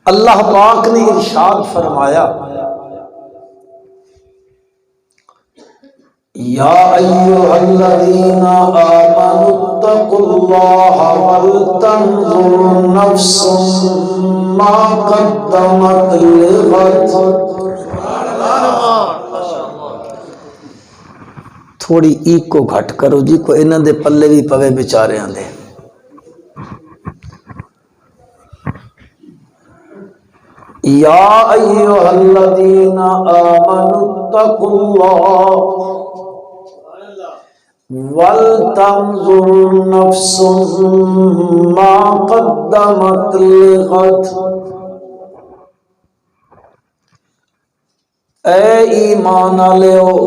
اللہ پاک نے ارشاد فرمایا یا ایھا الذین آمنوا اتقوا اللہ ولتنظر نفس ما قدمت لغد۔ تھوڑی ایکو گھٹ کرو جی، کو انہاں دے پلے بھی پوے بیچاریاں دے۔ یا ایھا الذین آمنوا اتقوا اللہ ولتنظر نفس ما قدمت لغد۔ اے ایمان والو،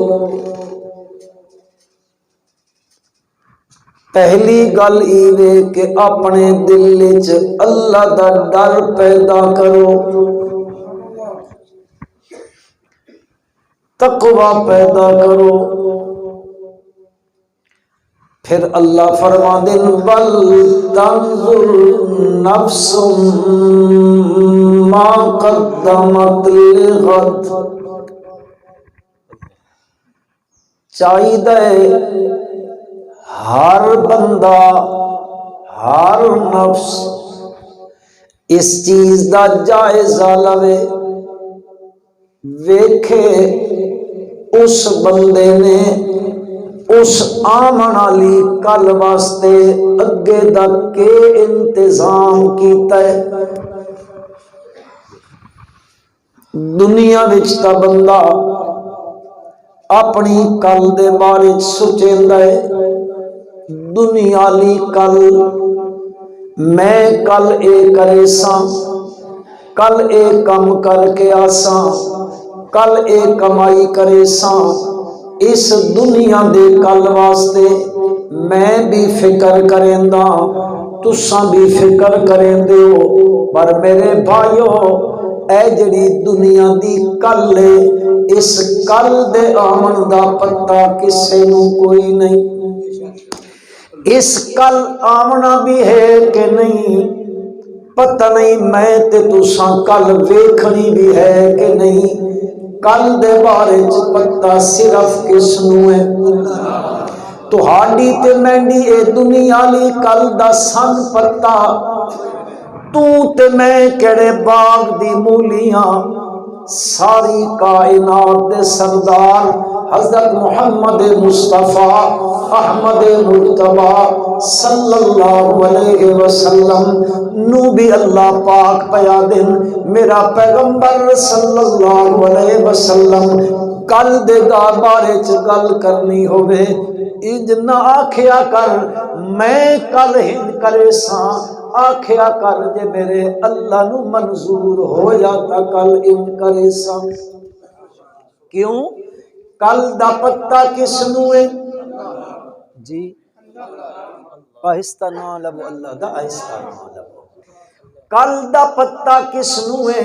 پہلی گل ایوے کہ اپنے دل وچ اللہ دا ڈر پیدا کرو، تقوی پیدا کرو۔ پھر اللہ فرما دیں وَلْتَنظُرْ نَفْسٌ مَا قَدَّمَتْ لِغَدٍ۔ چاہیے ہر بندہ، ہر نفس اس چیز دا جائزہ لوے، ویکھے اس بندے نے اس آمن والی کل واسطے اگے دا کے انتظام کیتا ہے۔ دنیا وچ تا بندہ اپنی کل دے بارے سوچیندا ہے، دنیا والی کل میں کل اے کرے ساں، کل اے کم کر کے آساں، کل اے کمائی کرے ساں۔ اس دنیا دے کل واسطے میں بھی فکر کریندا، تساں بھی فکر کریندے ہو، پر میرے بھائیو اے جڑی دنیا دی کل ہے، اس کل دے آمن دا پتہ کسے نو کوئی نہیں۔ اس کل آمنا بھی ہے کہ نہیں پتہ نہیں، میں تے تساں کل ویکھنی بھی ہے کہ نہیں۔ کل دے بارے چ پتہ صرف کس نو ہے؟ تہاڈی تے مینڈی اے دنیا لی کل دا سن پتہ، تو تے میں کیڑے باغ دی مولیاں، ساری کائنات دے سردار حضرت محمد مصطفیٰ احمد مجتبیٰ صلی اللہ علیہ وسلم نو بھی اللہ پاک پیا دن، میرا پیغمبر صلی اللہ علیہ وسلم کل دے بارے چ گل کرنی ہوئے انج نہ آکھیا کر میں کل ہن کرے ساں، آکھیا کر جے میرے اللہ نو منظور ہو جاتا کل انج کرے ساں۔ کیوں؟ کل دا پتہ کس نو ہے؟ جی آہستہ نہ لبو، اللہ دا آہستہ نہ لبو۔ کل دا پتہ کس نو ہے؟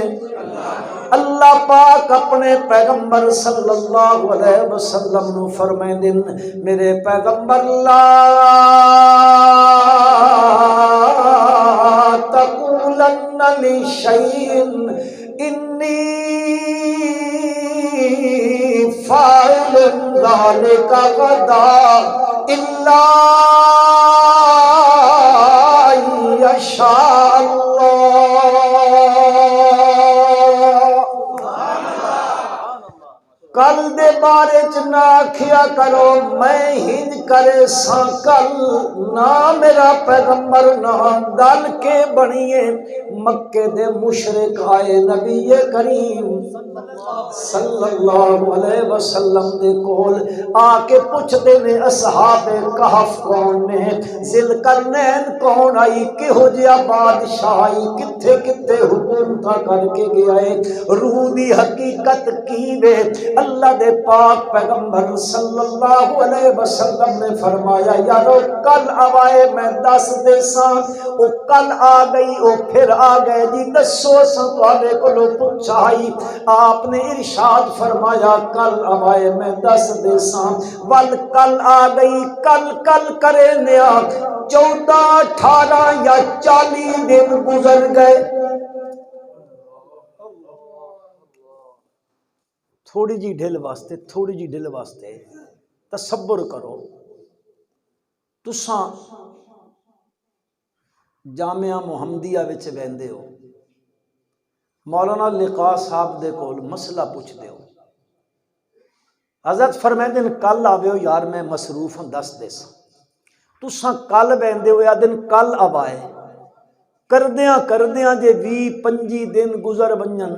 اللہ پاک اپنے پیغمبر صلی اللہ علیہ وسلم نو فرمائے دن میرے پیغمبر لا تقولن لشیء انی فاعل ذلک غدا الا یشاء اللہ۔ کل دے بارے چ نہ آکھیا کرو میں ہن کرے ساں کل، نہ میرا پیغمبر نہ گل کے بنیے مکے دے مشرک آئے نبی کریم صلی اللہ علیہ وسلم دے کول آ کے پوچھتے نے اصحاب کہف کون نے، ذل قرنین کون آئی، کہو جیا بادشاہ آئی، کتھے کتھے حکومتاں کر کے گیا ہے، روح دی حقیقت کی وے۔ اللہ دے پاک پیغمبر صلی اللہ علیہ وسلم نے فرمایا یارو کل آوائے میں دس دے ساں، او کل آ گئی او پھر آ گئے جی دسو ساں تواڈے کولوں پوچھائی۔ آپ نے ارشاد فرمایا کل آوائے میں دس دے ساں، ول کل آ گئی کل کرے نیا 14 18 یا 40 دن گزر گئے، تھوڑی جی ڈھل واسطے تصور کرو تساں جامعہ محمدیہ وچ ویندے ہو، مولانا لقاء صاحب دے کول مسئلہ پوچھدے ہو، حضرت فرمیندے کل آویو یار میں مصروف ہوں دس دے سا، تساں کل بیندے ہو یا دن کل آوائے کردیاں جے 20-25 دن گزر ونجن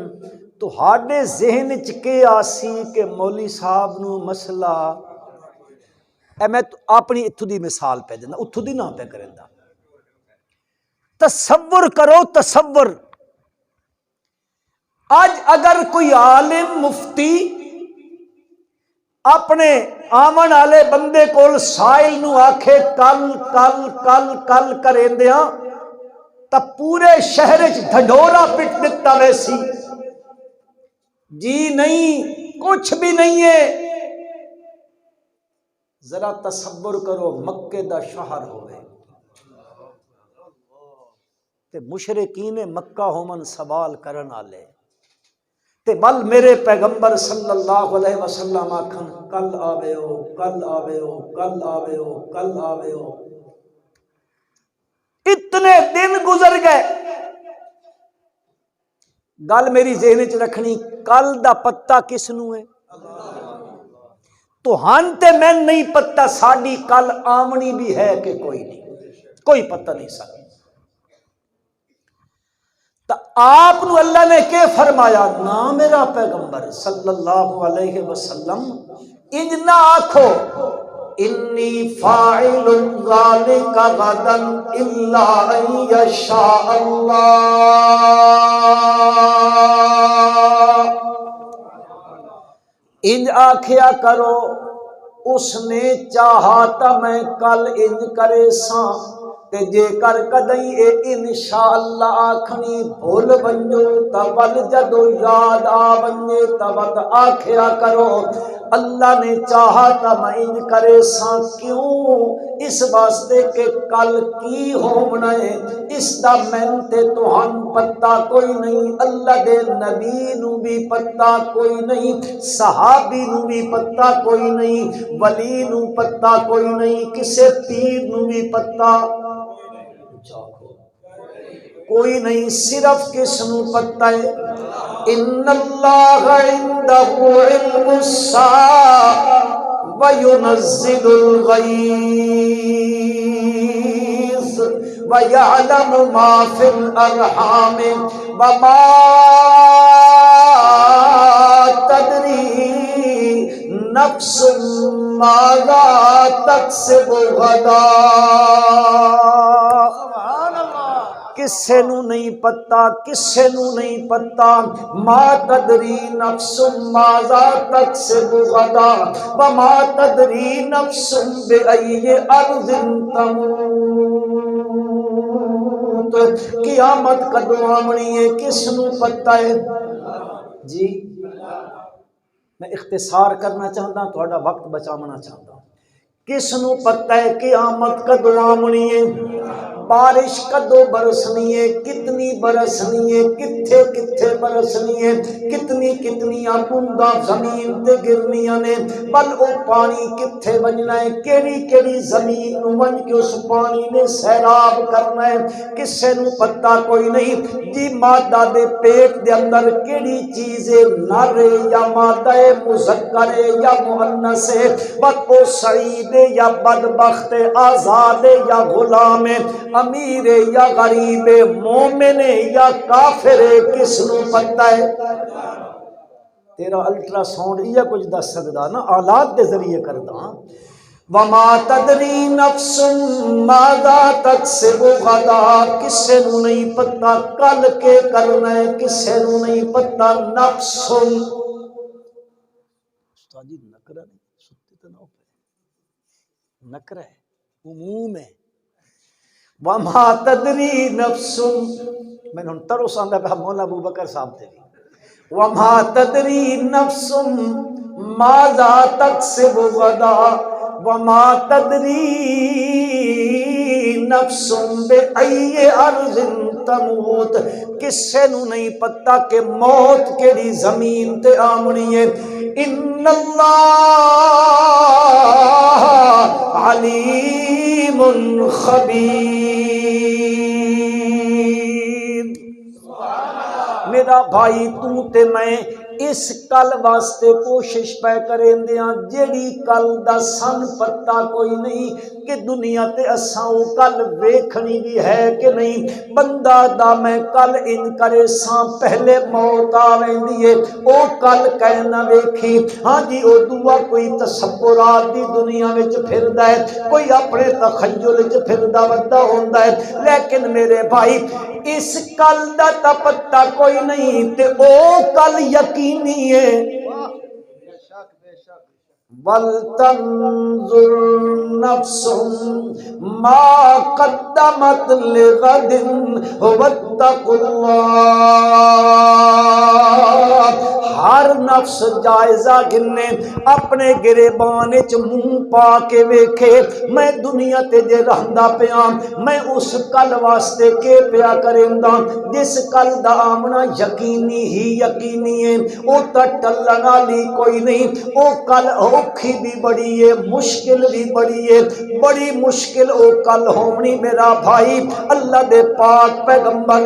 تو ہاڈے ذہن وچ کے آسی کہ مولوی صاحب نو مسئلہ اے میں اپنی اتھو دی مثال پہ دینا، اتھو دی نہ پہ کریندا۔ تصور کرو تصور، آج اگر کوئی عالم مفتی اپنے آمن والے بندے کول سائل نو آکھے کل کل کل کل کریندیاں تا پورے شہر وچ ڈھڈورا پٹ دتا ویسی جی نہیں کچھ بھی نہیں ہے۔ ذرا تصور کرو مکے دا شہر ہوئے تے مشرکین مکہ ہومن سوال کرن آلے تے بل میرے پیغمبر صلی اللہ علیہ وسلم آکھن کل آوے ہو کل آوے ہو کل آوے ہو کل آوے ہو، اتنے دن گزر گئے۔ گل میری ذہن چ رکھنی، کل دا پتہ کس نو ہے؟ تو ہن تے میں نہیں پتہ ساڈی کل آمنی بھی ہے کہ کوئی نہیں، کوئی پتہ نہیں سکتا۔ تو آپ نو اللہ نے کہ فرمایا نا میرا پیغمبر صلی اللہ علیہ وسلم انج نہ آکھو انی فاعل ذلک غدا الا ان یشاء اللہ، انج آکھیا کرو اس نے چاہا تا میں کل انج کرے ساں تے جے کر کدئی اے انشاءاللہ آکھنی بھول ونجو تبل جدو یاد آ ونجے تبت آکھیا کرو اللہ نے چاہا تا میں انج کرے ساں، کیوں؟ اس واسطے کہ کل کی ہونا ہے اس دا میں تے توہن پتہ کوئی نہیں، اللہ دے نبی نو بھی پتہ کوئی نہیں، صحابی نو بھی پتہ کوئی نہیں، ولی نو پتہ کوئی نہیں، کسے پیر نو بھی پتہ کوئی نہیں، صرف کس نو پتہ ہے؟ ان اللہ عنده علم الساعة وينزل الغيث ويعلم ما في الارحام وما تدري نفس ماذا تکسب غدا۔ کسے نو نہیں پتا، کسے نو نہیں پتا، ما تدری نفس ماذا تکسب غدا وما تدری نفس بأی ارض تموت۔ قیامت کدوں آمنی ہے کس نو پتا ہے؟ جی میں اختصار کرنا چاہتا ہوں، تھوڑا وقت بچانا چاہتا ہوں۔ کس نو پتہ ہے قیامت کدوں آمنی ہے؟ بارش کدوں برسنی ہے، کتنی برسنی ہے، کتھے کتھے برسنی ہے، کتنی کتنیاں بونداں زمین تے گرنیاں نے، بل او پانی کتھے ونجنا ہے، کیڑی کیڑی زمین نو ون کے اس پانی نے سیراب کرنا ہے، کسے نو پتہ کوئی نہیں۔ جی مادہ دے پیٹ دے اندر کیڑی چیز ہے، نر ہے یا مادہ ہے، مذکر ہے یا مؤنث ہے، بس او سعید ہے یا بدبخت ہے، آزاد ہے یا غلام ہے، امیر ہے یا غریب ہے، مومن ہے یا کافر ہے، کس نو پتہ ہے؟ تیرا الٹرا ساؤنڈ یہ کچھ دس سکدا نا، آلات دے ذریعے کردا۔ وما تدری نفس ماذا تکسب غدا، کسے نو نہیں پتہ کل کے کرنا ہے، کسے نو نہیں پتہ نفس استاد جی نکرہ نہیں ستے تو نہ ہو نکرہ ہے عموم ہے۔ وما تدری نفس، میں نے ترو سانگا پہ مولا ابو بکر صاحب تھے، وما تدری نفس ماذا تکسب غدا وما تدری نفس بأی ارض تموت، کسے نو نہیں پتا کہ موت کیڑی زمین تے آمنی ہے۔ ان اللہ علیم خبیر۔ میرا بھائی تو تے میں اس کل واسطے کوشش پہ کریں دیاں جیڑی کل دا سن پتا کوئی نہیں کہ دنیا تے اساں او کل ویکھنی بھی ہے کہ نہیں۔ بندہ دا میں کل ان کرے ساں پہلے موت آ ویندی ہے او کل کہنا ویکھی۔ ہاں جی او دعا کوئی تصورات دی دنیا وچ پھردا ہے، کوئی اپنے تخیل وچ پھردا ودا ہوندا ہے، لیکن میرے بھائی اس کل دا تا پتہ کوئی نہیں تے او کل یقینی ہے۔ وَلْتَنْظُرْ نَفْسٌ مَا قَدَّمَتْ لِغَدٍ وَاتَّقُوا اللَّهَ۔ ہر نفس جائزہ گنے اپنے گریبان وچ منہ پا کے ویکھے میں دنیا تے جے رہندا پیاں میں اس کل واسطے کے پیا کریندا جس کل دا آمنا یقینی ہی یقینی ہے، او تا ٹلن والی کوئی نہیں۔ او کل اوکھی بھی بڑی ہے، مشکل بھی بڑی ہے، بڑی مشکل او کل ہونی میرا بھائی۔ اللہ دے پاک پیغمبر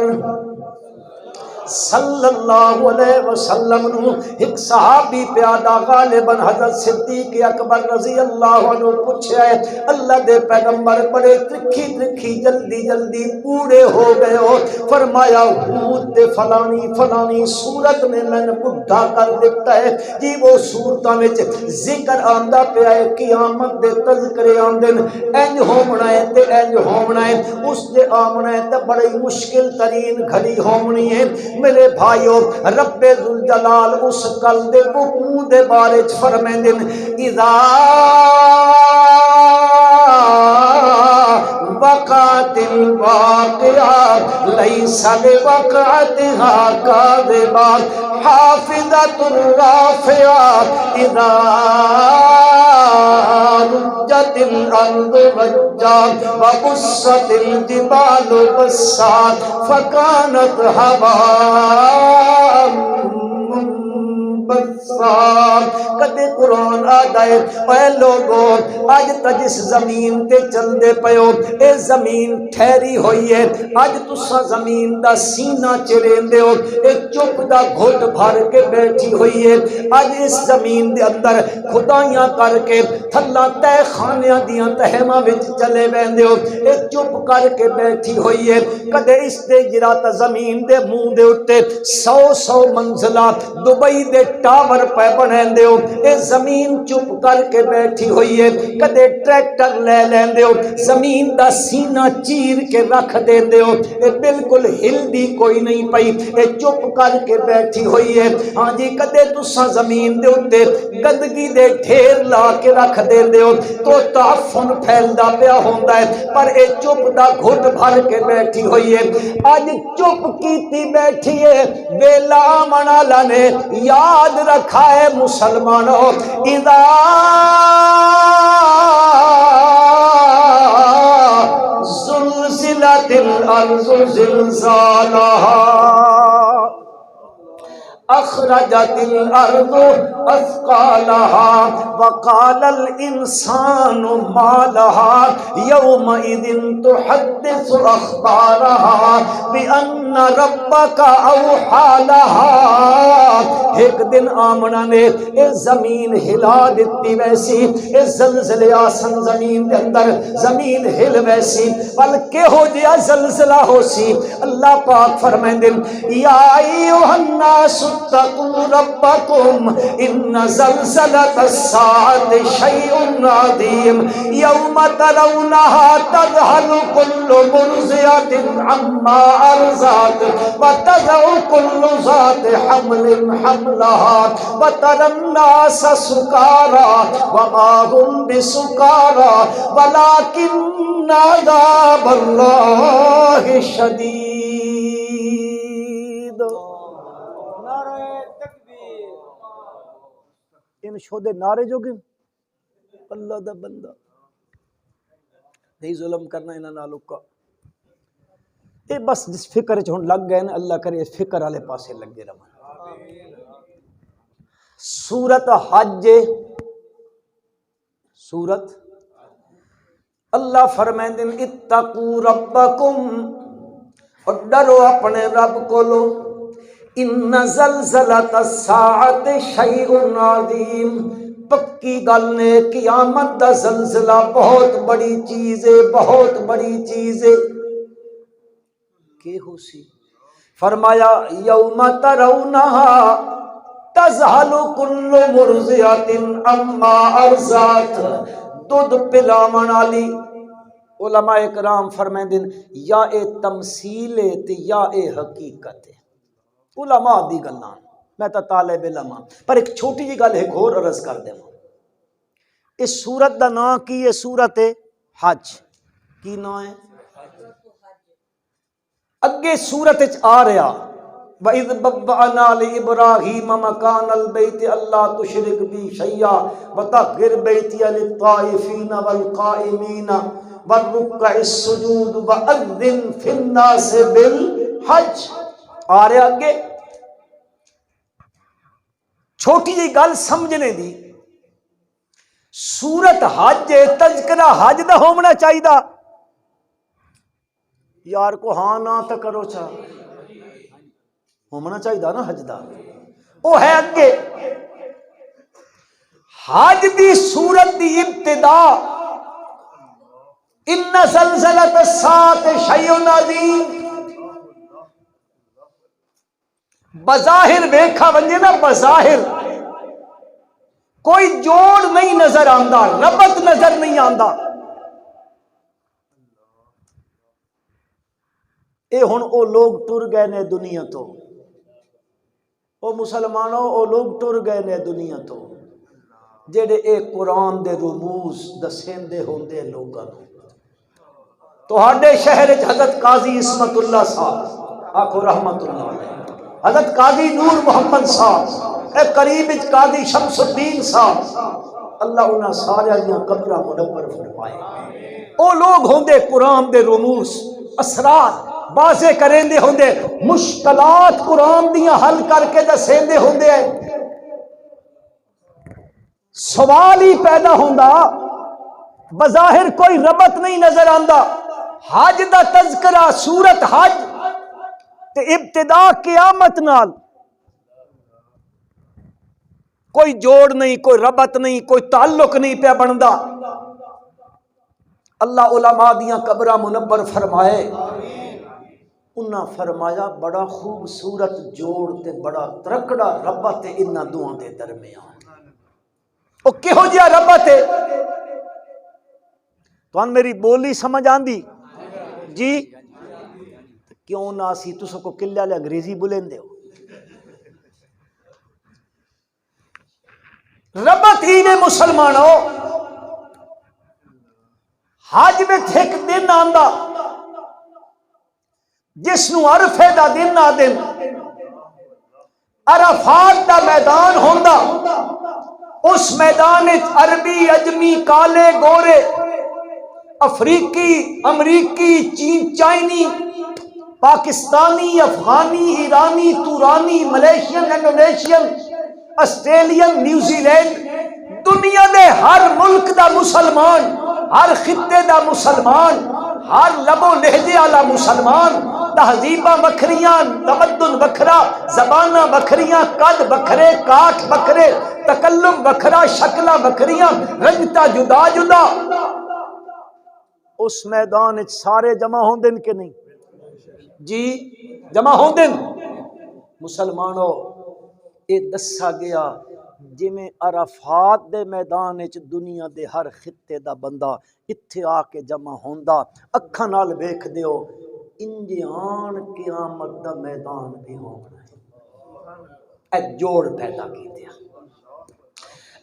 صلی اللہ علیہ وسلم نو ایک صحابی پیادا غالباً حضرت صدیق اکبر رضی اللہ عنہ پوچھا ہے اللہ دے پیغمبر بڑے ترکھی ترکھی جلدی جلدی پورے ہو گئے ہو، فرمایا حود تے فلانی فلانی صورت نے میں نے بڑھا کر دیتا ہے جی وہ صورتاں وچ ذکر آندا پیا ہے قیامت دے تذکرے آندن انج ہونا ہے تے انج ہونا ہے، اس دے آمنا ہے تے بڑی مشکل ترین گھڑی ہونی ہے۔ میرے بھائیو رب ذوالجلال اس کل دے وقوع دے بارے فرمیندن اذا وقعت الواقعہ لیس لوقعتها کاذبہ حافظۃ رافعہ اذا رجت الارض رجا وبست الجبال بسا فكانت هباء منبثا۔ کدے قرآن آتا ہے اے لوگوں آج تا جس زمین تے چل دے پیو اے زمین ٹھہری ہوئی ہے، آج تسا زمین دا سینہ چرین دے ہو، اے چپ دا گھٹ بھر کے بیٹھی ہوئی ہے، آج اس زمین دے اندر خدایاں کر کے تھلا تے خانیاں دیاں تہماں وچ چلے بیندے ہو، اے چپ کر کے بیٹھی ہوئی ہے۔ کدے اس دے جرات زمین دے منہ دے اٹھے 100 منزلہ دبئی دے ٹاور پہ بنین دے ہو، اے زمین چپ کر کے بیٹھی ہوئی ہے۔ کدے ٹریکٹر لے لین دے ہو زمین دا سینہ چیر کے رکھ دین دے ہو، اے بالکل ہل دی کوئی نہیں پئی، اے چپ کر کے بیٹھی ہوئی ہے۔ ہاں جی کدے تسا زمین دے اٹھے گندگی دے ڈھیر لا کے رکھ دین دے ہو تو تعفن پھیلدا پیا ہوندا ہے، پر اے چپ دا گھٹ بھر کے بیٹھی ہوئی ہے۔ آج چپ کیتی بیٹھی ہے، ویلا منالا نے یاد رکھا ہے مسلمانوں اذا زلزلت الارض زلزالها اخرجت الارض اثقالها وقال الانسان ما لها يومئذ تحدث اخبارها بان ربك اوحى لها۔ ایک دن آمنا نے اس زمین ہلا دیتی ویسی، اس زلزلے آسن زمین دے اندر زمین ہل ویسی، بلکہ ہو جیا زلزلہ ہو سی۔ اللہ پاک فرمائیں یا ایوہ الناس اتقوا ربکم ان زلزلۃ الساعۃ شیء عظیم یوم ترونها تذہل کل مرضعۃ عما ارضعت وتضع کل ذات حمل حملها وترى الناس سکارى وما هم بسکارى ولكن عذاب اللہ شدید۔ ان شودے نعرے جو گن اللہ دا بندہ نہیں ظلم کرنا انہاں نالوں کا۔ یہ بس جس فکر چ ہن لگ گئے نا، اللہ کرے اس فکر والے پاسے لگے رہن۔ سورت حج، سورت اللہ فرمائندے اتقوا ربکم، اور ڈرو اپنے رب کولو، ان زلزلۃ الساعۃ شیء عظیم، پکی گل نے قیامت دا زلزلہ بہت بڑی چیز ہے، بہت بڑی چیز ہے۔ کہ ہو سی؟ فرمایا یوم ترونہا تذہل کل مرضعۃ عما ارضعت، دودھ پلاون والی، علماء کرام فرمائندے یا اے تمثیل ہے تے یا اے حقیقت ہے، علماء دی گلاں، میں تا طالب علم ہاں، پر ایک چھوٹی جی گل ایک اور عرض کر دیں۔ اس سورت دا نام کی ہے؟ سورت حج۔ کی نام ہے؟ اگے سورت آ رہا وَإِذْ بَوَّأْنَا لِإِبْرَاهِيمَ مَكَانَ الْبَيْتِ أَلَّا تُشْرِكْ بِي شَيْئًا وَطَهِّرْ بَيْتِيَ لِلطَّائِفِينَ وَالْقَائِمِينَ وَالرُّكَّعِ السُّجُودِ وَأَذِّنْ فِي النَّاسِ بِالْحَجِّ۔ آ رہا اگے چھوٹی جی گل سمجھنے دی، سورت حج تذکرہ حج دا ہونا چاہیے یار کو، ہاں نہ تو کرو چاہ ہونا چاہیے نا حج دا، وہ ہے اگے حج دی سورت دی ابتدا ان زلزلۃ الساعۃ شیء عظیم، بظاہر ویکھا ونجے نا، بظاہر کوئی جوڑ نہیں نظر آندا، ربط نظر نہیں آندا۔ اے ہن او لوگ ٹر گئے نے دنیا تو، او مسلمانوں او لوگ ٹر گئے نے دنیا تو جڑے اے قرآن دے رموز دسیندے ہوندے لوگاں نوں۔ تہاڈے شہر وچ حضرت قاضی عصمت اللہ صاحب، آکھو رحمت اللہ علیہ، حضرت قاضی نور محمد صاحب، اے قریب وچ قاضی شمس الدین صاحب، اللہ انہاں سارے دیاں قبراں منور فرمائے۔ او لوگ ہوندے قرآن دے رموز اسرار واضح کریندے ہوندے، مشکلات قرآن دیاں حل کر کے دسیندے ہوندے، سوال ہی پیدا ہوندا، بظاہر کوئی ربط نہیں نظر آندا۔ حج دا تذکرہ سورت حج تے ابتدا قیامت نال، کوئی جوڑ نہیں، کوئی ربط نہیں، کوئی تعلق نہیں پیا بندا۔ اللہ علماء دیاں قبراں منور فرمائے، انہاں فرمایا بڑا خوبصورت جوڑ تے بڑا ترکڑا ربط ہے انہاں دوہاں دے درمیان۔ او کہو جیا ربط ہے؟ تُہاں میری بولی سمجھ آندی جی؟ کیوں نہ سی تسو کو کلے والے انگریزی بولندے ہو؟ ربط ہی نے مسلمانوں، حج وچ ایک دن آندا جس نو عرفے دا دن آدن، عرفات دا میدان ہوندا، اس میدان وچ عربی اجمی کالے گورے، افریقی امریکی چینی پاکستانی افغانی ایرانی تورانی Malaysian Indonesian Australian New Zealand, دنیا دے ہر ملک دا مسلمان، ہر خطے دا مسلمان، ہر لب و لہجے والا مسلمان، تہذیباں وکھریاں، تمدن وکھرا، زباناں وکھریاں، قد وکھرے، کاٹھ وکھرے، تکلم وکھرا، شکلاں وکھریاں، رنگتا جدا جدا، اس میدان وچ سارے جمع ہوندے کہ نہیں جی؟ جمع ہوندے۔ مسلمانوں اے دسا گیا جویں عرفات دے میدان وچ دنیا دے ہر خطے دا بندہ اتھے آ کے جمع ہوندا، اکھاں نال ویکھ دیو، انجان قیامت دا میدان بھی ہونا ہے۔ اے جوڑ پیدا کیتے۔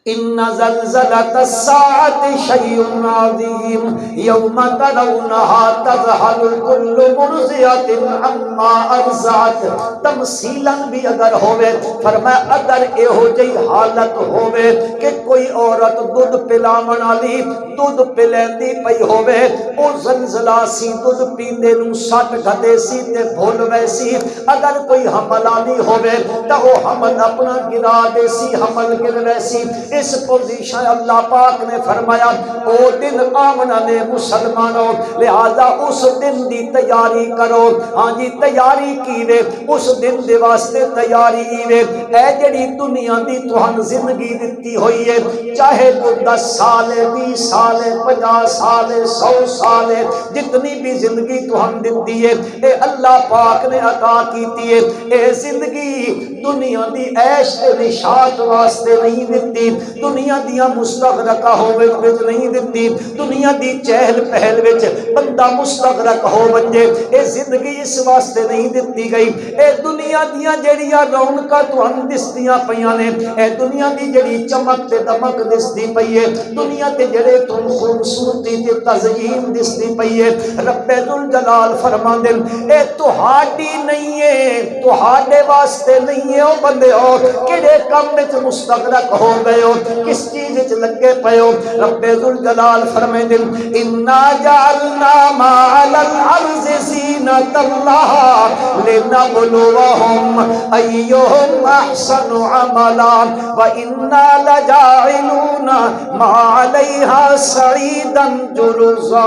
ان زلزلۃ الساعۃ شیء عظیم یوم ترونها تذہل کل مرضعۃ عما ارضعت تمثیلا بھی اگر ہوئے فرمایا اگر ایہو جی حالت ہوئے کہ کوئی عورت دودھ پلاون والی دودھ پلیندی پئی ہوئے او زلزلہ سی دودھ پیندے نو سٹ گھدے سی تے بھول ویسی اگر کوئی حمل والی ہوئے تا او حمل اپنا گرا دے سی حمل گر ویسی اس پوزیشن اللہ پاک نے فرمایا او دن آمنا نے مسلمانوں لہذا اس دن دی تیاری کرو ہاں جی تیاری کیوے اس دن دے واسطے تیاری ایوے اے جڑی دنیا دی تہن زندگی دتی ہوئی ہے چاہے تو 10 سال 20 سال 50 سال 100 سال جتنی بھی زندگی تہن دتی ہے اے اللہ پاک نے عطا کیتی ہے اے زندگی دنیا دی عیش تے نشاط واسطے نہیں دتی دنیا دیاں مستغرقہ ہوے وچ نہیں دتی دنیا دی چہل پہل وچ بندہ مستغرق ہو بنجے اے زندگی اس واسطے نہیں دتی گئی اے دنیا دیاں جڑیاں رونقاں تہن دسدیاں پیاں نے اے دنیا دی جڑی چمک تے دمک دسدی پئی ہے دنیا تے جڑے تم خوبصورتی تے تزئین دسدی پئی ہے رب ذوالجلال فرماندے اے تہاڈی نہیں ہے تہاڈے واسطے نہیں ہے او بندیو کیڑے کم وچ مستغرق ہو گئے ہو کس چیز وچ لگے پئے ہو رب ذوالجلال فرماندے انا جعلنا ما علی الارض زینۃ اللہ لنبلوہم ایہم احسن عملا وَإِنَّا لَجَاعِلُونَ مَا عَلَيْهَا سَعِيدًا جُرُزًا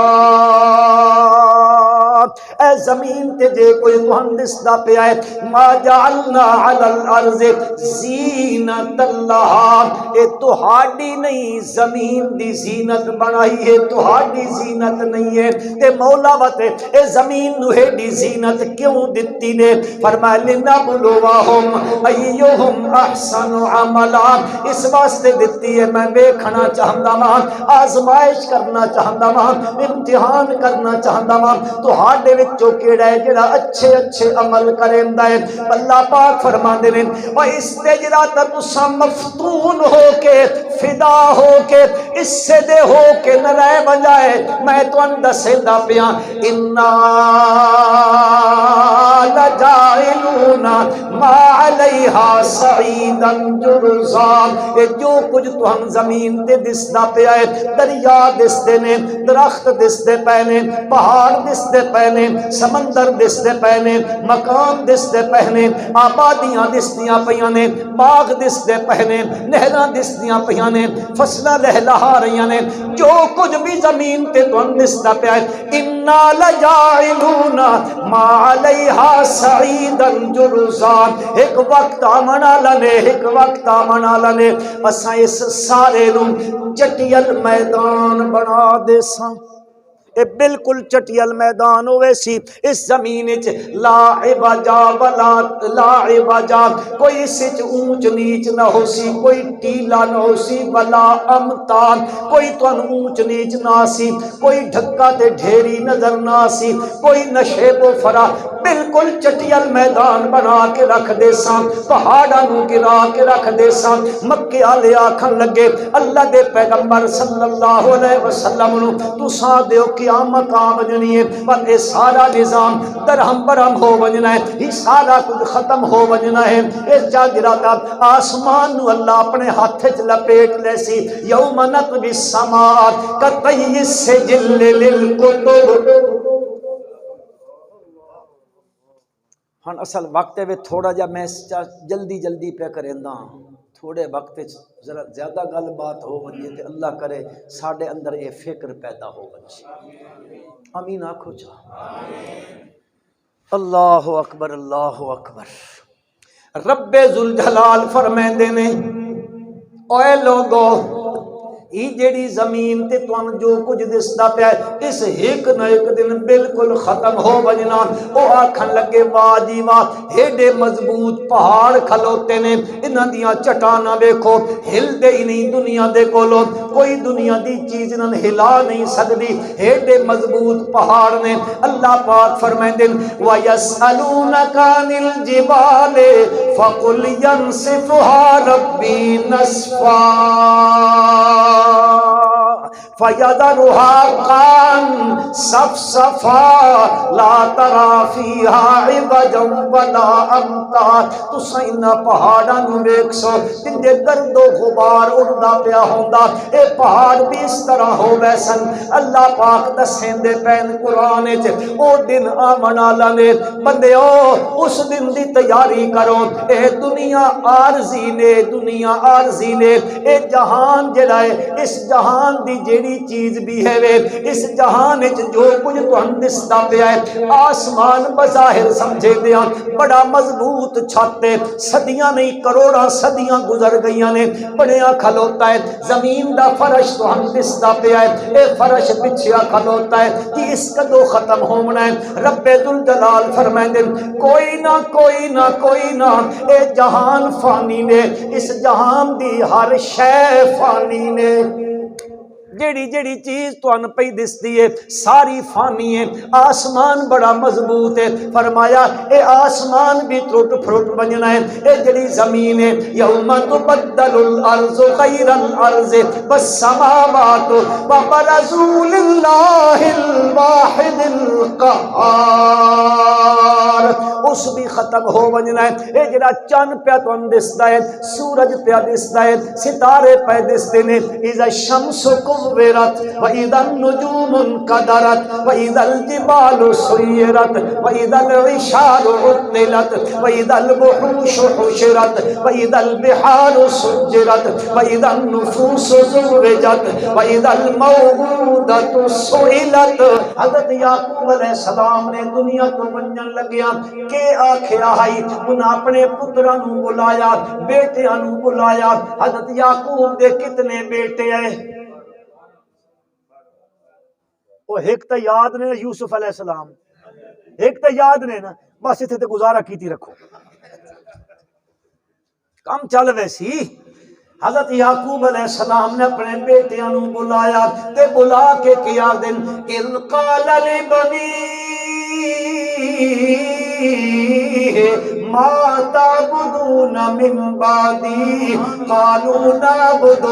اے زمین تے جے کوئی تہن دسدا پیا ہے ما جعلنا علی الارض زینۃ اللہ اے تہاڈی نہیں زمین دی زینت بنائی ہے تہاڈی زینت نہیں ہے تے مولا وت اے زمین نو ایڈی زینت کیوں دتی نے فرمایا لنبلوہم ایہم احسن عملا اس واسطے دتی ہے میں ویکھنا چاہندا ہاں آزمائش کرنا چاہندا ہاں امتحان کرنا چاہندا ہاں تہاڈے وچوں کیڑا ہے جڑا اچھے اچھے عمل کریندا ہے اللہ پاک فرماندے نے او اس تے جڑا تساں مفتون ہو کے فدا ہو کے اس سے دے ہو کے نہ رہ بجائے میں تانوں دسیندا پیاں انا لجاعلون ما علیہا سعیدا جرزا اے جو کچھ تہن زمین تے دسدا پیا ہے دریا دسدے نے درخت دسدے پے نے پہاڑ دسدے پے نے سمندر دسدے پے نے مکان دسدے پے نے آبادیاں دسدیاں پیاں نے باغ دسدے پے نے نہراں دسدیاں پیاں نے فصلاں لہلہا رہیاں نے جو کچھ بھی زمین تے تہن دسدا پیا ہے انا لجاعلون ما علیہا سعیدا جرزا ایک وقت آمنا لنے ایک وقت آمنا لنے اساں اس سارے نو چٹیل میدان بنا دے ساں اے بالکل چٹیل میدان ہوئے سی اس زمین وچ لا عوجا ولا لا عوجا کوئی اس وچ اونچ نیچ نہ ہو سی کوئی ٹیلا نہ ہو سی ولا امتان کوئی تن اونچ نیچ نہ سی کوئی ڈھکا تے ڈھیری نظر نہ سی کوئی نشیب و فرا بالکل چٹیل میدان بنا کے رکھ دے ساں پہاڑاں نو گرا کے رکھ دے ساں مکے والے آکھن لگے اللہ دے پیغمبر صلی اللہ علیہ وسلم نو تساں دیو قیامت آ وجنی ہے پر اے سارا نظام درہم برہم ہو وجنا ہے یہ سارا کچھ ختم ہو وجنا ہے اس جاگراتا آسمان نو اللہ اپنے ہاتھ وچ لپیٹ لے سی یوم نطوی السماء کطی السجل للکتب ہن اصل وقت ہے تھوڑا جا میں جلدی جلدی پہ کریندا تھوڑے وقت ذرا زیادہ گل بات ہو ونجے تے اللہ کرے ساڈے اندر اے فکر پیدا ہو ونجے آمین آکھو چا اللہ اکبر اللہ اکبر رب ذوالجلال فرمیندے نے اوے لوگو ای جیڑی زمین تے تون جو کچھ دسدا پیا اس ایک نہ ایک دن بالکل ختم ہو وجنا او آکھن لگے واہ جی واہ ایڈے مضبوط پہاڑ کھلوتے نے انہاں دیاں چٹاناں ویکھو ہلدے ہی نہیں دنیا دے کولوں کوئی دنیا دی چیز انہاں ہلا نہیں سکدی ایڈے مضبوط پہاڑ نے اللہ پاک فرمائندے وَيَسْأَلُونَكَ عَنِ الْجِبَالِ فقل ينسفها ربي نسفا فَيَذَرُهَا قَاعًا صَفْصَفًا لَا تَرَىٰ فِيهَا عِوَجًا وَلَا أَمْتًا۔ تُساں انہاں پہاڑاں نوں ویکھ سو جن دے گرد و غبار اڑدا پیا ہوندا، اے پہاڑ بھی اس طرح ہووے سن۔ اللہ پاک دسیندے پین قرآن وچ او دن آون والا نے، بندیو اس دن دی تیاری کرو۔ اے دنیا عارضی نے، دنیا عارضی نے، اے جہان جڑا ہے، اس جہان دی جیڑی چیز بھی ہے وے، اس جہان وچ جو کچھ تہن دسدا پیا ہے، آسمان بظاہر سمجھے دیاں بڑا مضبوط چھت ہے، صدیاں نہیں کروڑاں صدیاں گزر گئیاں نے، بڑیا کھلوتا ہے، زمین دا فرش تہن دسدا پیا ہے، اے فرش پچھیا کھلوتا ہے کہ اس کدو ختم ہونا ہے۔ رب ذوالجلال فرمائندے کوئی نہ کوئی نہ کوئی نہ، اے جہان فانی نے، اس جہان دی ہر شے فانی نے، جیڑی جیڑی چیز تو ان پہ دستی ہے ساری فانی ہے۔ آسمان بڑا مضبوط ہے، فرمایا اے آسمان بھی ٹوٹ پھوٹ بننا ہے، اے جڑی زمین ہے یوم تبدل الارض غیر الارض والسماوات وبرزوا للہ الواحد القہار، اس بھی ختم ہو بننا ہے۔ اے جڑا چند پیا تو دستا ہے، سورج پیا دستا ہے، ستارے پہ دستے نے، اذا الشمس كورت وإذا النجوم انكدرت وإذا الجبال سيرت وإذا العشار عطلت وإذا الوحوش حشرت وإذا البحار سجرت وإذا النفوس زوجت وإذا الموءودة سئلت۔ حضرت یعقوب علیہ السلام نے دنیا تو بنجن لگیا کہ آکھیا ہائی انہاں اپنے پتراں نوں بلایا، بیٹیاں نوں بلایا۔ حضرت یعقوب دے کتنے بیٹے ہیں؟ وہ ایک تو یاد نے یوسف علیہ السلام، ایک تو یاد نے نا، بس اتنے تے گزارا کیتی رکھو، کم چل ویسی۔ حضرت یعقوب علیہ السلام نے اپنے بیٹیاں نوں بلایا تے بلا کے کیا دن اذ قال لبنیہ ما تعبدون من بعدی قالوا نعبد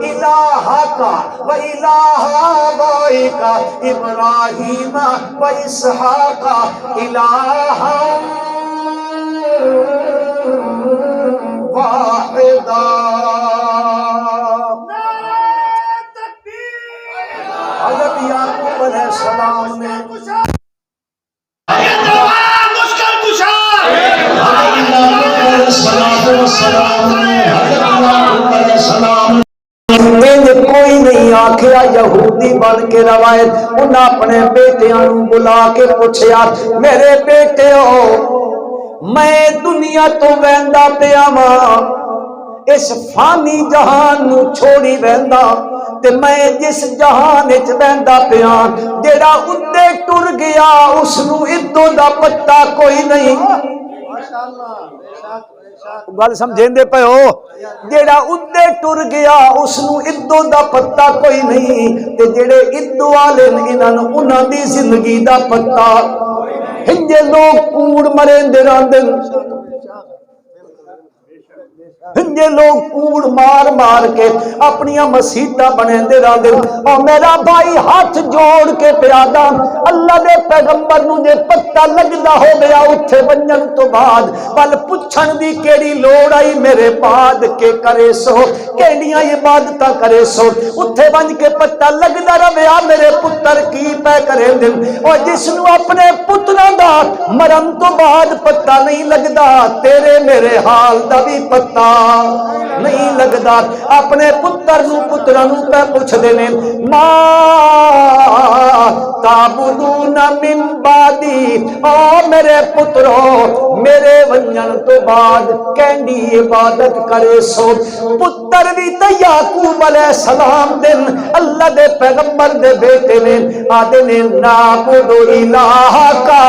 الہک و الہ آبائک ابراہیم و اسحاق الہا واحدا۔ حضرت یعقوب علیہ السلام نے کوئی نہیں آکھیا یہودی بن کے روایت، انہاں اپنے بیٹیاں نوں بلا کے پوچھیا میرے بیٹے ہو میں دنیا تو ویندا پیا واں، اس فانی جہان نو چھوڑی ویندا تے میں جس جہان وچ ویندا پیا جیڑا اُتے ٹر گیا اس نو ادو دا پتہ کوئی نہیں۔ گل سمجھیندے پے ہو؟ جیڑا اُتے ٹر گیا اس نو ادو دا پتہ کوئی نہیں، تے جڑے ادو والے انہاں دی زندگی دا پتہ ہنجے لوگ کوڑ مریندے راندے، ہنجے لوگ کوڑ مار مار کے اپنیاں مسیتاں بنیندے راندے۔ اور میرا بھائی ہاتھ جوڑ کے پیادا اللہ دے پیغمبر نو جے پتہ لگدا ہو گیا اٹھے بنجن تو بعد بل پچھن دی کیڑی لوڑ آئی میرے بعد کے کرے سو کیڑیاں عبادتاں کرے سو، اٹھے بن کے پتہ لگدا رہیا میرے پتر کی پے کرے دن۔ اور جس نو اپنے پتراں دا مرن تو بعد پتہ نہیں لگدا تیرے میرے حال دا بھی پتہ نہیں لگدا۔ اپنے پتر نو پتراں نو پہ پوچھ دینے ما تعبدون من بعدی، او میرے پترو میرے ونجن تو بعد کینڈی عبادت کرے سو۔ پتر بھی تے یعقوب علیہ السلام دن اللہ دے پیغمبر دے بیٹے نے آدھے نے نعبد الہکا،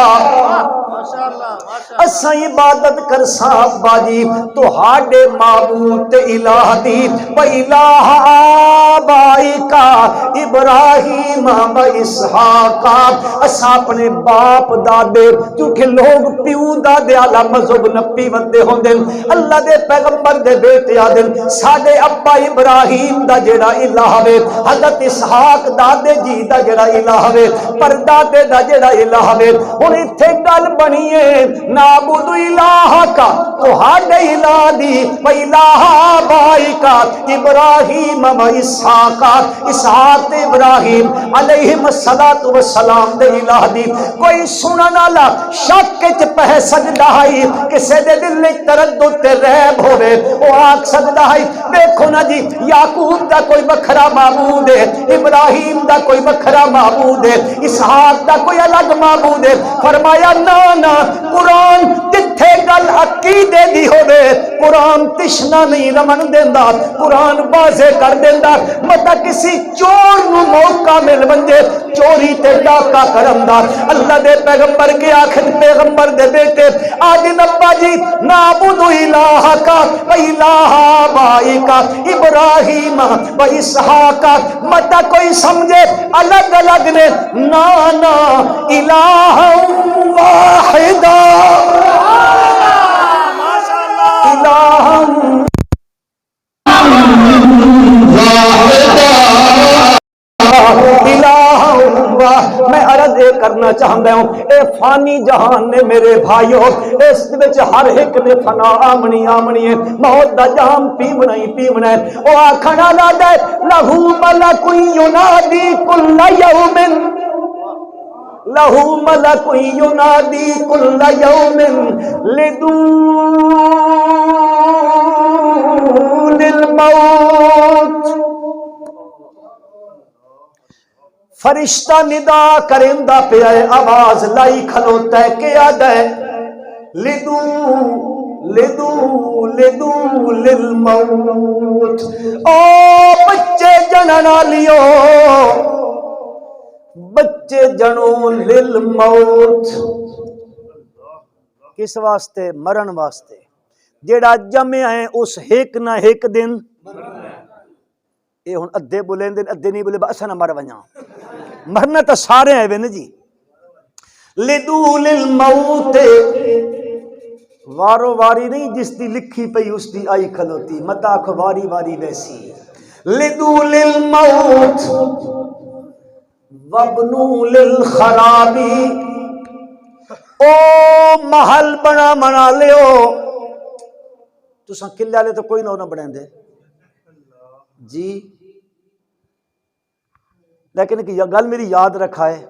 اساں عبادت کرساں ابا جی تہاڈے معبود تے الہ دی و الہ آبائکا ابراہیم و اسحاق اساں اپنے باپ دادے کیونکہ لوگ پیو دادے آلا مذہب نپی وندے ہوندے اللہ دے پیغمبر دے بیٹے آدن ساڈے ابا ابراہیم دا جڑا الہ وے حضرت اسحاق دادے جی دا جڑا الہ وے پر دادے دا جڑا الہ وے ہن ایتھے گل بنی ہے نعبد الہ کا تہاڈے الہ دی و الہ آبائکا ابراہیم و اسحاق اسحاق ابراہیم علیہم الصلوۃ والسلام دے الہ دی کوئی سنن والا شک وچ پہ سکدا ہے کسے دے دل وچ تردد تے ریب ہوے او آکھ سکدا ہے دیکھو نا جی یعقوب دا کوئی وکھرا معبود ہے ابراہیم دا کوئی وکھرا معبود ہے اسحاق دا کوئی الگ معبود ہے فرمایا نا نا قرآن جتھے گل عقیدے دی ہوے قرآن تشنا نہیں رمن دیندا قرآن واضح کر دیندا متا کسی چور نو موقع مل ونجے چوری تے ڈاکا کرن دا اللہ دے پیغمبر کے آخر پیغمبر دے بیٹے آدن ابا جی نعبد الہ کا و الہ آبائکا ابراہیم و اسحاق متا کوئی سمجھے الگ الگ نے نا نا الہ واحدہ الہ میں عرض یہ کرنا چاہتا ہوں اے فانی جہان نے میرے بھائیو اس وچ ہر ایک نے فنا آمنی آمنی ہے موت دا جام پیونا ہی پیونا ہے او آکھنا لا دے لہو ملک ینادی کل یوم لہو ملک ینادی کل یوم لدول الموت فرشتہ ندا کرندہ پہ آئے آواز لائی کھلوتا ہے کیا دے لدو لدو لدو للموت او بچے جننا لیو بچے جنو للموت کس واسطے مرن واسطے جیڑا جمع ہے اس ایک نہ ایک دن اے ہن ادھے بولیں دن ادھے نہیں بولے اساں نہ مر ونجاں مرنا تو سارے ہیں نا جی لدول الموت وارو واری نہیں جس دی لکھی پئی اس دی آئی کھلوتی متا کو واری واری ویسی لدول الموت وابنو للخرابی او محل بنا منا لیو تساں قلعے والے تو کوئی نہ بنائیں دے جی لیکن یہ گل میری یاد رکھا ہے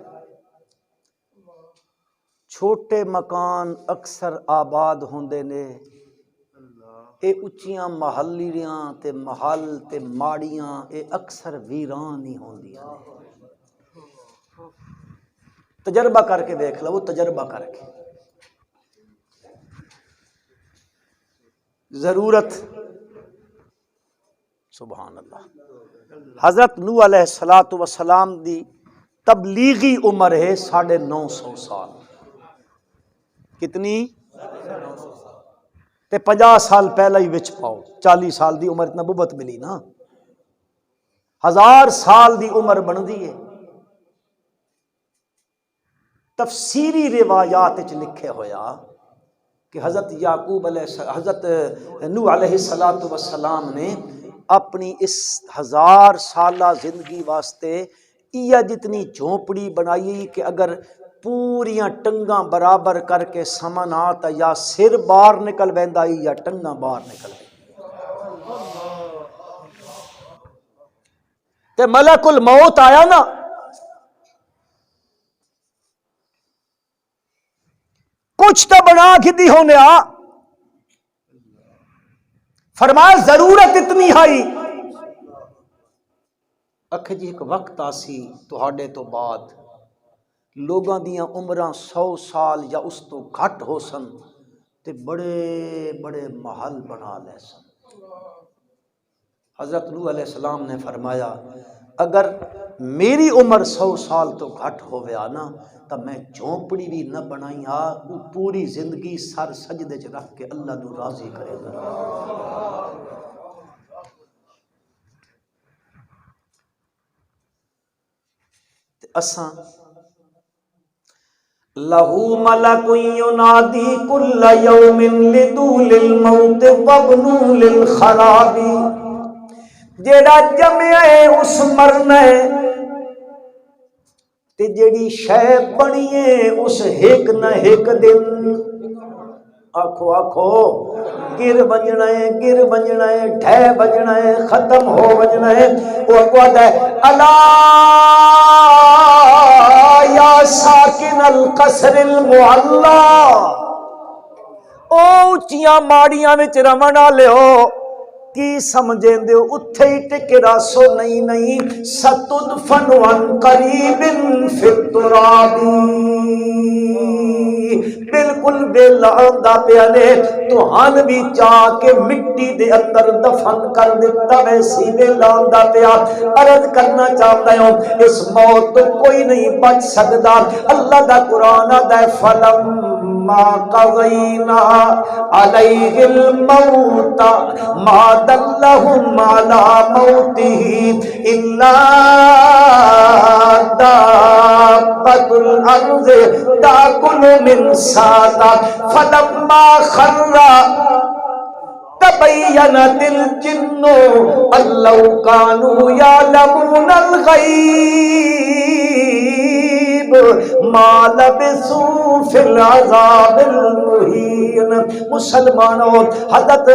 چھوٹے مکان اکثر آباد ہوندے نے اے اچیاں محلیاں تے محل تے ماڑیاں اے اکثر ویران ہی ہوندیاں تجربہ کر کے دیکھ لو وہ تجربہ کر کے ضرورت سبحان اللہ حضرت نوح علیہ الصلوۃ والسلام دی تبلیغی عمر ہے 950 سال کتنی تے 50 سال پہلا ہی وچ پاؤ 40 سال دی عمر نبوت ملی نا 1000 سال دی عمر بندی ہے تفسیری روایات وچ لکھے ہویا کہ حضرت یعقوب علیہ حضرت نوح علیہ الصلوۃ والسلام نے اپنی اس 1000 سالہ زندگی واسطے یہ جتنی جھونپڑی بنائی کہ اگر پوریاں ٹنگاں برابر کر کے سمن آتا یا سر باہر نکل ویندا یا ٹنگاں باہر نکل ویندا تے ملک الموت آیا نا کچھ تو بنا کے دی ہونے فرمایا ضرورت اتنی ہائی اکھ جی ایک وقت آسی تہاڈے تو بعد لوگاں دیاں عمراں 100 سال یا اس تو گھٹ ہو سن تے بڑے بڑے محل بنا لے سن حضرت نوح علیہ السلام نے فرمایا اگر میری عمر 100 سال تو گھٹ ہویا نا تو میں جھونپڑی بھی نہ بنائی پوری زندگی سر سجدے چ رکھ کے اللہ نو راضی کرے گا۔ اساں لہو ملک ینادی کل یوم لدول الموت وابن للخراب، جیڑا جمع ہے اس مرنا ہے تے جیڑی شے بنی ہے اس ایک نہ ایک دن آکھو آکھو گر بجنا ہے ڈھے بجنا ہے ختم ہو بجنا ہے۔ وہ آتا ہے الا یا ساکن القصر المعلا، او اونچیاں ماڑیاں وچ رمن والے ہو کی سمجھیں دے اتھے ہی ٹکے راسو نہیں ستدفن عن قریب فی التراب، بالکل بے لاندا پیا نے تو ہن بھی چاہ کے مٹی دے اندر دفن کر دیتا ویسی بے لاندا پیا۔ عرض کرنا چاہتا ہوں اس موت تو کوئی نہیں بچ سکتا۔ اللہ دا قرآن آتا ہے فلما قضینا علیہ الموت ما دلہم علی موتہ الا دابۃ الارض تاکل من ساتا فلما خر تبینت الجن ان لو کانوا یعلمون الغیب ما لبثوا فی العذاب المہین۔ مسلمانوں حضرت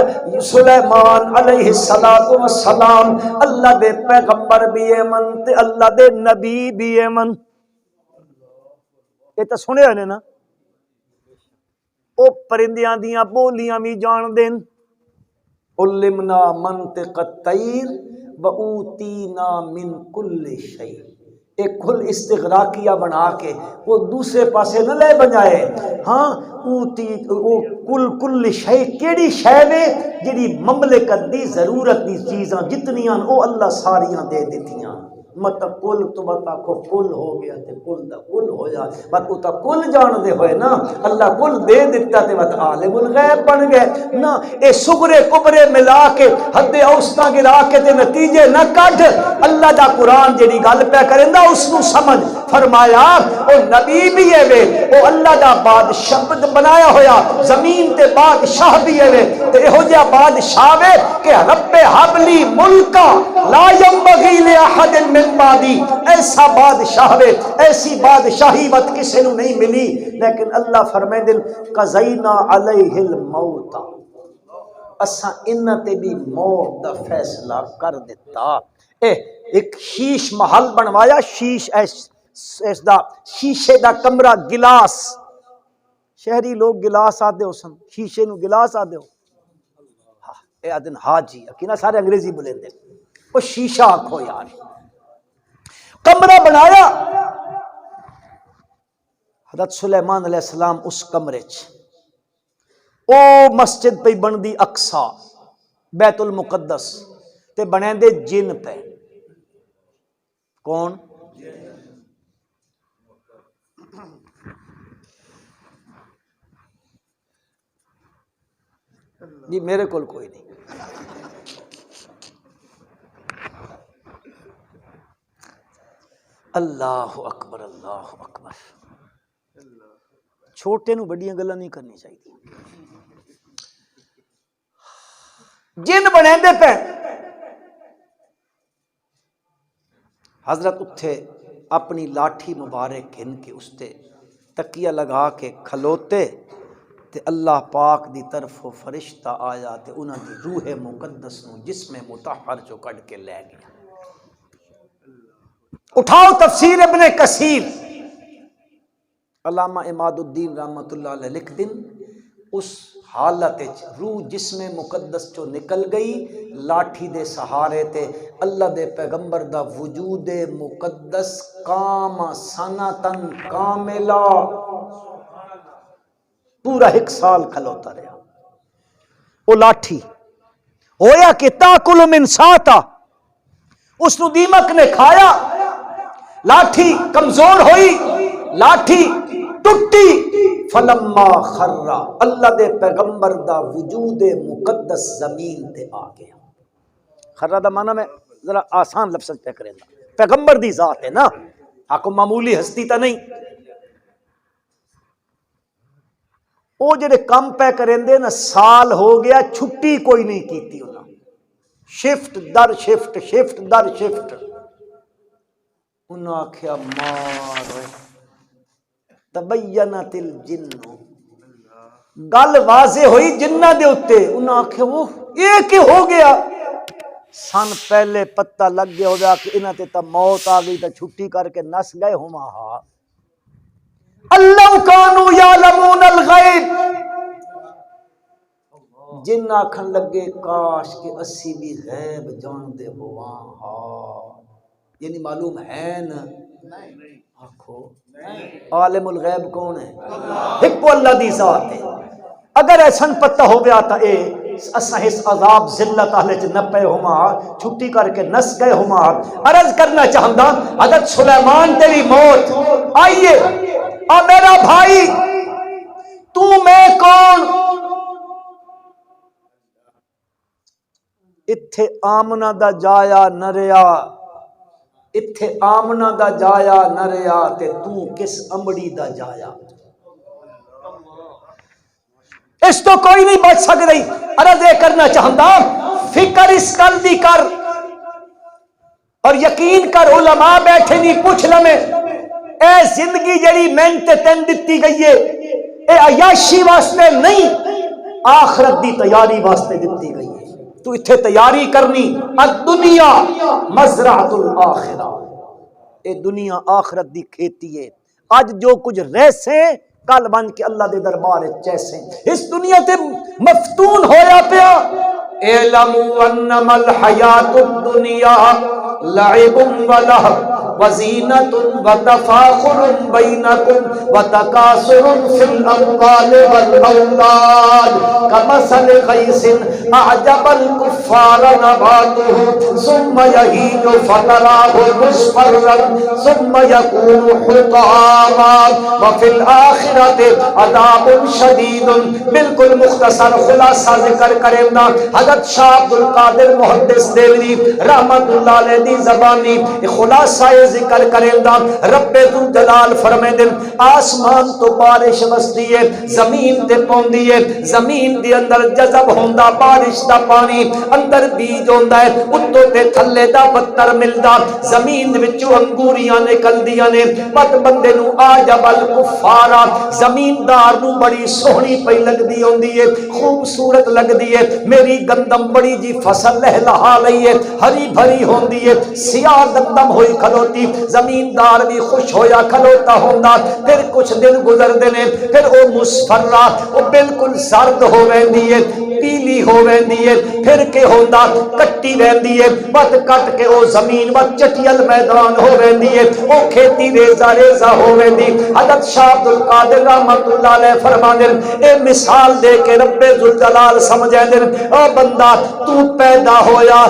سلیمان علیہ السلام اللہ دے پیغمبر بھی ایمن تے اللہ دے نبی بھی ایمن، یہ تو سنے نے نا، او پرندیاں دیاں بولیاں بھی جان دین، علمنا منطق الطیر وَأُوتِينَا مِن كُلِّ شَيْءٍ، ایک کل استغراقیہ بنا کے وہ دوسرے پاسے نہ لے بجائے۔ ہاں کل شے کیڑی شے وے جڑی مملکت دی ضرورت دی چیزاں جتنیاں او اللہ ساریاں دے دیتیاں۔ مت کل تو مت آکھو کل ہو گیا تے کل دا کل ہو جا، مت او تا کل جان دے ہوئے نا اللہ کل دے دیتا تے مت عالم الغیب بن گئے نا۔ اے سگرے کبرے ملا کے حد اوسطا گرا کے تے نتیجے نہ کڈ، اللہ دا قرآن جڑی گل پہ کریندا اس نو سمجھ۔ فرمایا او نبی بھی ہے وے، او اللہ دا بادشاہ بنایا ہویا زمین تے بادشاہ بھی ہے وے، تے ایہو جہا بادشاہ وے کہ رب حبلی ملکا لا ينبغي لأحد من بعدی، ایسا بادشاہ وے، ایسی بادشاہی وقت کسی نو نہیں ملی۔ لیکن اللہ فرمائے دن قضینا علیہ الموت، اساں انہاں تے بھی موت دا فیصلہ کر دیتا۔ ایک شیش محل بنوایا، شیش اس دا شیشے دا کمرہ گلاس، شہری لوگ گلاس آدھے ہو سن، شیشے نو گلاس آدھے ہو، اے آدھن ہاں جی اکینا سارے انگریزی بولیں دے، وہ شیشہ آکھو یار، کمرہ بنایا۔ حضرت سلیمان علیہ السلام اس کمرے چ او مسجد پہ بن دی اقصا بیت المقدس تے بنے دے جن پہ، کون؟ جی میرے کول کوئی نہیں، اللہ اکبر اللہ اکبر۔ چھوٹے نو بڑیاں گلاں نہیں کرنی چاہیے۔ جن بنے دے پہ حضرت اتھے اپنی لاٹھی مبارک گھن کے اس تے تکیہ لگا کے کھلوتے تے اللہ پاک دی طرف فرشتہ آیا تے انہاں دی روح مقدس نو جسم مطہر چو کڈ کے لے گیا۔ اٹھاؤ تفسیر ابن کثیر، علامہ اماد الدین رحمت اللہ علیہ لکھ دن اس حالت روح جسم مقدس چو نکل گئی لاٹھی دے سہارے تے اللہ دے پیغمبر دا وجود مقدس کام سنتن کاملہ پورا 1 سال کھلوتا رہا۔ وہ لاٹھی ہویا کہ تاکل من ساتا، اس نو دیمک نے کھایا، لاٹھی کمزور ہوئی، لاٹھی ٹوٹی، فلما خر، اللہ دے پیغمبر دا وجود مقدس زمین تے آ گیا۔ خرا دا معنی میں ذرا آسان لفظ پہ کریں گا، پیغمبر دی ذات ہے نا، آکو معمولی ہستی تا نہیں۔ وہ جڑے کم پہ کریں دے نا، سال ہو گیا چھٹی کوئی نہیں کیتی انہاں، شفٹ در شفٹ، شفٹ در شفٹ۔ انہاں آکھیا مار تبینت الجن، گل واضح ہوئی جنہ دے اتے، انہاں آکھیا وہ یہ کہ ہو گیا، سن پہلے پتہ لگ گیا ہو گیا کہ انہاں تے تا موت آ گئی، تا چھٹی کر کے نس گئے ہما ہا۔ اللہ کانوا یعلمون الغیب، جن آکھن لگے کاش کہ اسی بھی غیب جان دے ہواں ہا، یعنی معلوم ہے نا، آکھو عالم الغیب کون ہے؟ ایک اللہ دی ذات ہے۔ اگر ایسا پتہ ہو گیا تا اے اساں اس عذاب ذلت اہل چ نپے ہما، چھٹی کر کے نس گئے ہما۔ عرض کرنا چاہندا حضرت سلیمان تیری موت آئیے، اور میرا بھائی تو میں کون؟ اتھے آمنہ دا جایا نہ ریا، اتھے آمنہ دا جایا نہ ریا، تے تو کس امڑی دا جایا؟ اس تو کوئی نہیں بچ سک رہی۔ عرض یہ کرنا چاہتا فکر اس کل دی کر، اور یقین کر علماء بیٹھے نہیں پوچھ لمے، اے زندگی جڑی محنت تین دتی گئی ہے، اے عیاشی واسطے نہیں، آخرت دی تیاری واسطے دتی گئی ہے۔ تو اتھے تیاری کرنی، الدنیا مزرعۃ الآخرہ، اے دنیا آخرت دی کھیتی ہے۔ آج جو کچھ رہسے کل بن کے اللہ دے دربار چیسے، اس دنیا تے مفتون ہویا پیا۔ اعلموا انما الحیات الدنیا لعب ولہو وزینۃ وتفاخر بینکم وتکاثر فی الاموال والاولاد کمثل غیث اعجب الکفار نباتہ ثم یہیج فتراہ مصفرا ثم یکون حطاما وفی الآخرۃ عذاب شدید۔ بالکل مختصر خلاصہ ذکر کریں نا، حضرت شاہ عبد القادر محدث دہلوی رحمت اللہ علیہ دی زبانی خلاصہ ذکر کریں دا، رب ذوالجلال فرمائے دن آسمان تو بارش وسدی ہے، زمین تے پوندی ہے، زمین دی اندر جذب ہوندا بارش دا پانی، اندر بیج ہوندا ہے، اتوں تے تھلے دا پتر ملدا، زمین وچوں انگوریاں نکلدیاں نے، بد بندے نو عجب الکفارا، زمیندار نو بڑی سونی پئی لگدی ہوندی ہے، خوبصورت لگدی ہے، میری گندم بڑی جی فصل لہلہا لئی ہے، ہری بھری ہوندی ہے، سیاہ گندم ہوئی کھلوتی، زمیندار بھی خوش ہویا کھلوتا ہوندا۔ پھر کچھ دن گزردے نے، پھر او مصفرہ، او بالکل زرد ہو ویندی ہے، پیلی ہو ویندی ہے، پھر کے ہوندا کٹی ویندی ہے، بت کٹ کے او زمین بت چٹیل میدان ہو ویندی ہے، او کھیتی ریزہ ریزہ ہو ویندی۔ حضرت شاہ عبد القادر رحمت اللہ علیہ فرماندے اے مثال دے کے رب ذوالجلال سمجھے دے، او بندہ تو پیدا ہویا،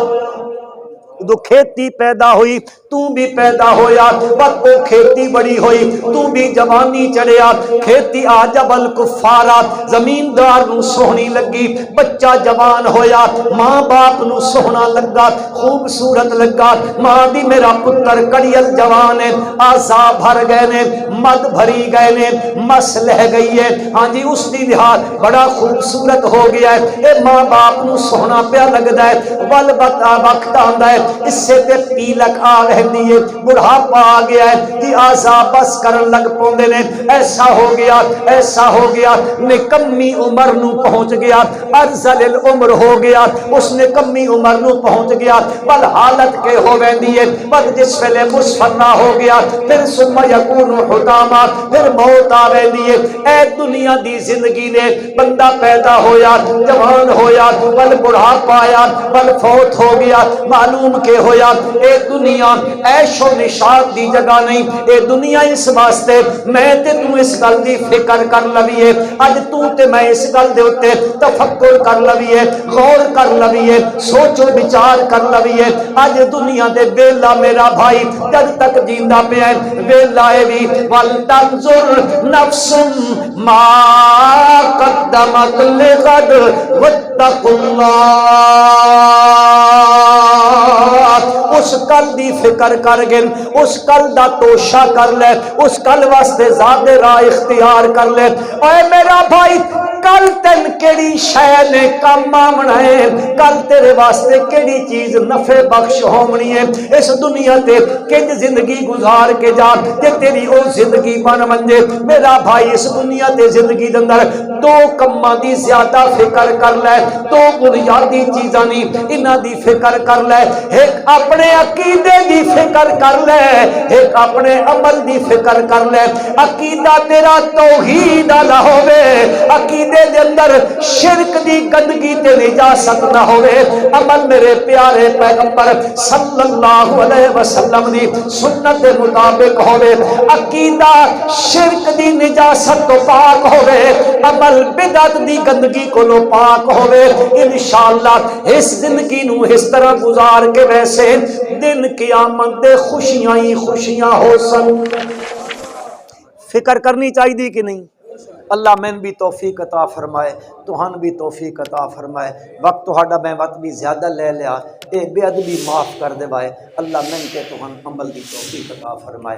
تو کھیتی پیدا ہوئی، تو بھی پیدا ہویا، وقت کو کھیتی بڑی ہوئی، تو بھی جوانی چڑھیا، کھیتی عجب الکفارا، زمیندار نو سونی لگی، بچہ جوان ہویا، ماں باپ نو سونا لگا، خوبصورت لگا، ماں دی میرا پتر کڑیل جوان ہے، آزا بھر گئے نے، مد بھری گئے نے، مس لہ گئی ہے، ہاں جی اس دی دہات بڑا خوبصورت ہو گیا ہے، اے ماں باپ نو سونا پیا لگدا ہے، والبت وقت آندا ہے، اس سے تے پیلک آ رہندی ہے، بڑھاپا آ گیا ہے، جی آزا بس کرن لگ پوندے نے، ایسا ہو گیا، ایسا ہو گیا، نکمی عمر نو پہنچ گیا، ارزل العمر ہو گیا، اس نکمی عمر نو پہنچ گیا، بل حالت کے ہو ویندی ہے، بل جس ویلے مصفرہ ہو گیا، پھر ثم یکون حطاما، پھر موت آ ویندی ہے۔ اے دنیا دی زندگی نے بندہ پیدا ہویا، جوان ہویا، بل بڑھاپا آیا، بل فوت ہو گیا، معلوم کے ہویا، اے دنیا عیش و نشاط دی جگہ نہیں، اے دنیا اس واسطے میں تے تو اس گل دی فکر کر لویے، اج تو تے میں اس گل دے اوتے تفکر کر لویے، غور کر لویے، سوچ و بچار کر لویے۔ اج دنیا دے ویلا میرا بھائی جد تک جیندا پیا ہے ویلا ہے بھی، ولتنظر نفس ما قدمت لغد واتقوا اللہ۔ اس کل دی فکر کر گن، اس کل دا توشہ کر لے، اس کل واسطے ذات راہ اختیار کر لے۔ اے میرا بھائی کل تین کیڑی شے نے کام آمنا ہے، کل تیرے واسطے کیڑی چیز نفع بخش ہونی ہے۔ اس دنیا تے کنج زندگی گزار کے جا تے تیری او زندگی بن منجے۔ میرا بھائی اس دنیا تے زندگی دے اندر دو کماں دی زیادہ فکر کر لے، دو بنیادی چیزاں نہیں انہاں دی فکر کر لے، ایک اپنے عقیدے دی فکر کر لے، ایک اپنے عمل دی فکر کر لے۔ عقیدہ تیرا توحید والا ہوے، عقیدے دے اندر شرک دی گندگی تے نجاست نہ ہوے، عمل میرے پیارے پیغمبر صلی اللہ علیہ وسلم دی سنت دے مطابق ہوے، عقیدہ شرک دی نجاست تو پاک ہوے، عمل بدعت دی گندگی کو پاک ہوے، انشاءاللہ اس زندگی نو اس طرح گزار کے ویسے دن قیامت دے خوشیاں ہی خوشیاں ہو سن۔ فکر کرنی چاہیے کہ نہیں؟ اللہ میں بھی توفیق عطا فرمائے، تہن بھی توفیق عطا فرمائے۔ وقت تہاڈا میں وقت بھی زیادہ لے لیا، اے بے ادبی معاف کر دے بھائی، اللہ میں تے تہن عمل دی توفیق عطا فرمائے۔